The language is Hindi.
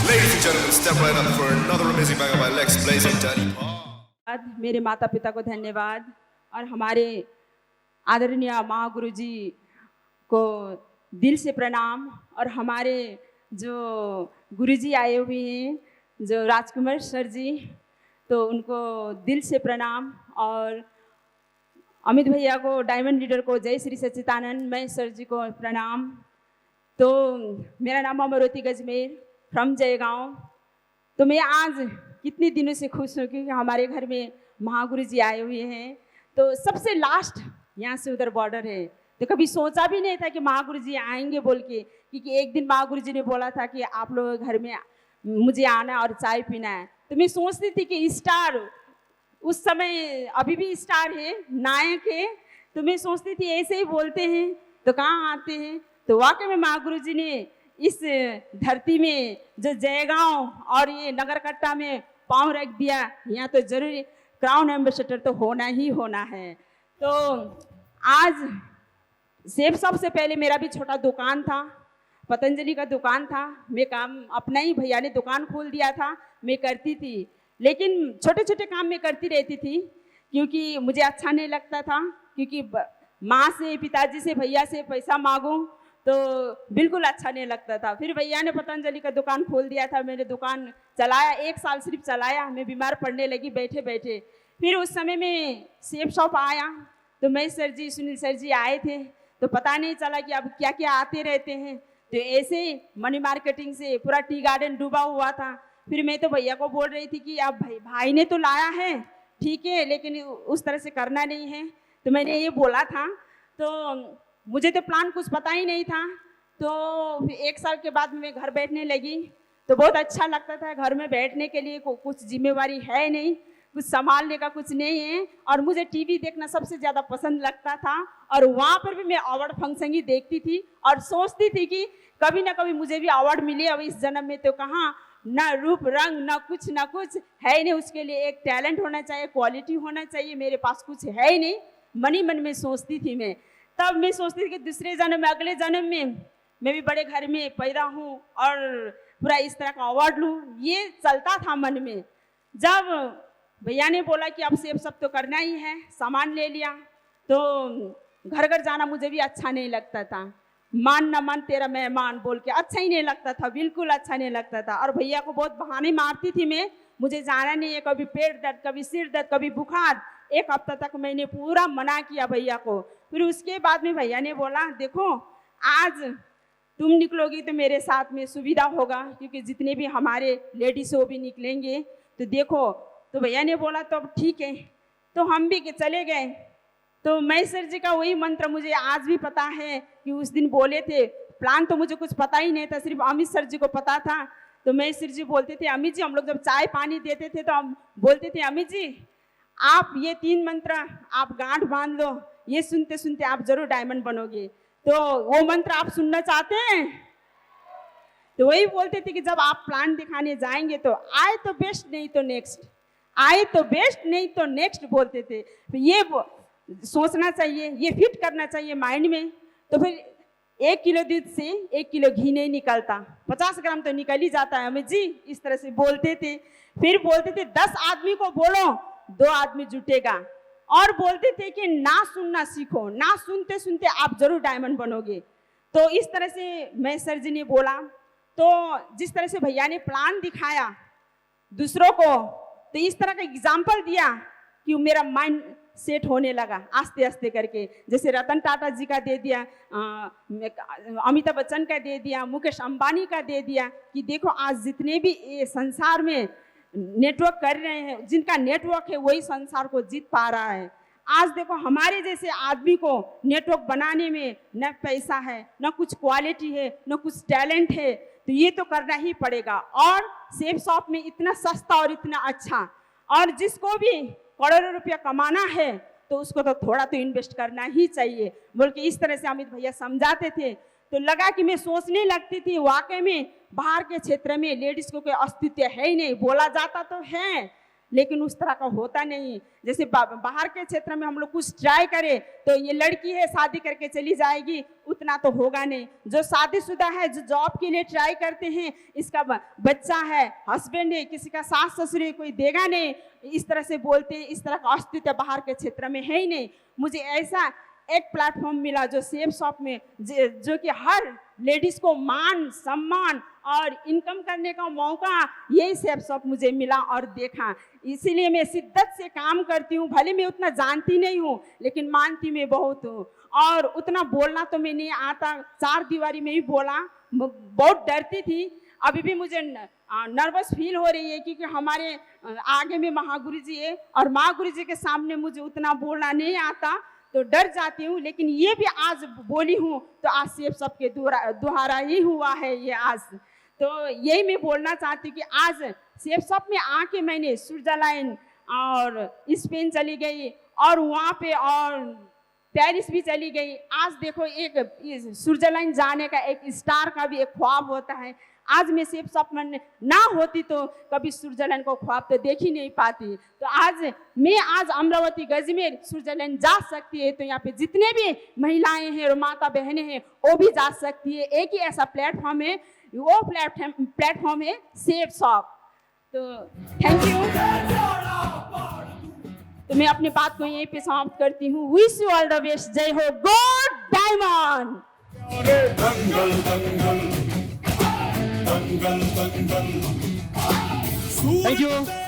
Ladies and gentlemen, step right up for another amazing banger by Lex Blaze and Danny Paul. मेरे माता पिता को धन्यवाद और हमारे आदरणीय महागुरु जी को दिल से प्रणाम। और हमारे जो गुरु जी आए हुए हैं जो राजकुमार सर जी, तो उनको दिल से प्रणाम। और अमित भैया को, डायमंड लीडर को, जय श्री सच्चिदानंद मय सर जी को प्रणाम। तो मेरा नाम अमरोती गजमेर फ्रॉम जयगांव। तो मैं आज कितने दिनों से खुश हूँ क्योंकि हमारे घर में महागुरु जी आए हुए हैं। तो सबसे लास्ट यहाँ से उधर बॉर्डर है, तो कभी सोचा भी नहीं था कि महागुरु जी आएंगे बोल के, क्योंकि एक दिन महागुरु जी ने बोला था कि आप लोग घर में मुझे आना और चाय पीना है। तो मैं सोचती थी कि स्टार उस समय, अभी भी स्टार है, नायक है, तो मैं सोचती थी ऐसे ही बोलते हैं तो कहाँ आते हैं। तो वाकई में महागुरु जी ने इस धरती में जो जयगांव और ये नगरकट्टा में पांव रख दिया, यहाँ तो जरूर क्राउन एम्बेसडर तो होना ही होना है। तो आज सेब सबसे पहले मेरा भी छोटा दुकान था, पतंजलि का दुकान था। मैं काम अपना ही, भैया ने दुकान खोल दिया था, मैं करती थी, लेकिन छोटे छोटे काम मैं करती रहती थी क्योंकि मुझे अच्छा नहीं लगता था। क्योंकि माँ से, पिताजी से, भैया से पैसा मांगूं तो बिल्कुल अच्छा नहीं लगता था। फिर भैया ने पतंजलि का दुकान खोल दिया था, मैंने दुकान चलाया, 1 साल सिर्फ चलाया, मैं बीमार पड़ने लगी बैठे बैठे। फिर उस समय में सेब शॉप आया, तो मैं सर जी, सुनील सर जी आए थे, तो पता नहीं चला कि अब क्या क्या आते रहते हैं। तो ऐसे मनी मार्केटिंग से पूरा टी गार्डन डूबा हुआ था। फिर मैं तो भैया को बोल रही थी कि अब भाई ने तो लाया है ठीक है, लेकिन उस तरह से करना नहीं है। तो मैंने ये बोला था, तो मुझे तो प्लान कुछ पता ही नहीं था। तो 1 साल के बाद मैं घर बैठने लगी तो बहुत अच्छा लगता था। घर में बैठने के लिए कुछ जिम्मेवारी है नहीं, कुछ संभालने का कुछ नहीं है। और मुझे टीवी देखना सबसे ज़्यादा पसंद लगता था, और वहाँ पर भी मैं अवार्ड फंक्शन ही देखती थी और सोचती थी कि कभी ना कभी मुझे भी अवार्ड मिले। अब इस जन्म में तो कहाँ, ना रूप रंग ना कुछ है ही नहीं। उसके लिए एक टैलेंट होना चाहिए, क्वालिटी होना चाहिए, मेरे पास कुछ है ही नहीं। मन ही मन में सोचती थी मैं। तब मैं सोचती थी कि दूसरे जन्म में, अगले जन्म में मैं भी बड़े घर में पैदा हूँ और पूरा इस तरह का अवार्ड लूँ, ये चलता था मन में। जब भैया ने बोला कि अब सेब सब तो करना ही है, सामान ले लिया, तो घर घर जाना मुझे भी अच्छा नहीं लगता था। मान न मान तेरा मेहमान बोल के अच्छा ही नहीं लगता था, बिल्कुल अच्छा नहीं लगता था। और भैया को बहुत बहाने मारती थी मैं, मुझे जाना नहीं है, कभी पेट दर्द, कभी सिर दर्द, कभी बुखार। 1 हफ्ता तक मैंने पूरा मना किया भैया को। फिर उसके बाद में भैया ने बोला, देखो आज तुम निकलोगी तो मेरे साथ में सुविधा होगा, क्योंकि जितने भी हमारे लेडीज वो भी निकलेंगे, तो देखो। तो भैया ने बोला तो अब ठीक है, तो हम भी चले गए। तो मैं सर जी का वही मंत्र मुझे आज भी पता है कि उस दिन बोले थे। प्लान तो मुझे कुछ पता ही नहीं था, सिर्फ अमित सर जी को पता था। तो मैं सर जी बोलते थे, अमित जी, हम लोग जब चाय पानी देते थे तो हम बोलते थे, अमित जी आप ये 3 मंत्र आप गांठ बांध लो, ये सुनते सुनते आप जरूर डायमंड बनोगे। तो वो मंत्र आप सुनना चाहते हैं? तो वही बोलते थे कि जब आप प्लान दिखाने जाएंगे तो आए तो बेस्ट, नहीं तो नेक्स्ट, आए तो बेस्ट, नहीं तो नेक्स्ट बोलते थे। तो ये सोचना चाहिए, ये फिट करना चाहिए माइंड में। तो फिर 1 किलो दूध से 1 किलो घी नहीं निकलता, 50 ग्राम तो निकल ही जाता है अमित जी, इस तरह से बोलते थे। फिर बोलते थे 10 आदमी को बोलो 2 आदमी जुटेगा। और बोलते थे कि ना सुनना सीखो, ना सुनते सुनते आप जरूर डायमंड बनोगे। तो इस तरह से मैं सर जी ने बोला। तो जिस तरह से भैया ने प्लान दिखाया दूसरों को, तो इस तरह का एग्जाम्पल दिया कि मेरा माइंड सेट होने लगा आस्ते आस्ते करके। जैसे रतन टाटा जी का दे दिया, अमिताभ बच्चन का दे दिया, मुकेश अंबानी का दे दिया, कि देखो आज जितने भी ये संसार में नेटवर्क कर रहे हैं, जिनका नेटवर्क है वही संसार को जीत पा रहा है। आज देखो हमारे जैसे आदमी को नेटवर्क बनाने में न पैसा है, न कुछ क्वालिटी है, न कुछ टैलेंट है, तो ये तो करना ही पड़ेगा। और सेब शॉप में इतना सस्ता और इतना अच्छा, और जिसको भी करोड़ों रुपया कमाना है तो उसको तो थोड़ा तो इन्वेस्ट करना ही चाहिए बोल के इस तरह से अमित भैया समझाते थे। तो लगा कि मैं सोचने लगती थी, वाकई में बाहर के क्षेत्र में लेडीज को कोई अस्तित्व है ही नहीं। बोला जाता तो है, लेकिन उस तरह का होता नहीं। जैसे बाहर के क्षेत्र में हम लोग कुछ ट्राई करें तो ये लड़की है शादी करके चली जाएगी, उतना तो होगा नहीं। जो शादीशुदा है, जो जॉब के लिए ट्राई करते हैं, इसका बच्चा है, हस्बैंड है, किसी का सास ससुर है, कोई देगा नहीं, इस तरह से बोलते हैं। इस तरह का अस्तित्व बाहर के क्षेत्र में है ही नहीं। मुझे ऐसा एक प्लेटफॉर्म मिला जो सेफ शॉप में, जो कि हर लेडीज को मान सम्मान और इनकम करने का मौका यही सेफ शॉप मुझे मिला और देखा। इसीलिए मैं शिद्दत से काम करती हूँ। भले मैं उतना जानती नहीं हूँ लेकिन मानती मैं बहुत हूँ। और उतना बोलना तो मैं नहीं आता, 4 दीवारी में ही बोला, बहुत डरती थी। अभी भी मुझे नर्वस फील हो रही है क्योंकि हमारे आगे में महागुरु जी है और महागुरु जी के सामने मुझे उतना बोलना नहीं आता तो डर जाती हूँ। लेकिन ये भी आज बोली हूँ तो आज सेफ सबके द्वारा ही हुआ है ये आज। तो यही मैं बोलना चाहती हूँ कि आज सेफ सब में आके मैंने स्विट्जरलैंड और स्पेन चली गई और वहाँ पे और पेरिस भी चली गई। आज देखो एक स्विट्जरलैंड जाने का एक स्टार का भी एक ख्वाब होता है। आज मैं सेफ शॉप में ना होती तो कभी स्विट्जरलैंड को ख्वाब तो देख ही नहीं पाती। तो आज मैं अमरावती गजमेर स्विट्जरलैंड जा सकती है तो यहाँ पे जितने भी महिलाएं हैं और माता बहनें हैं वो भी जा सकती है। एक ही ऐसा प्लेटफॉर्म है, वो प्लेटफॉर्म है सेफ शॉप। तो थैंक यू। तो मैं अपनी बात को यहीं पे समाप्त करती हूँ। Wish you all the best. जय हो गॉड डायमंड। Thank you.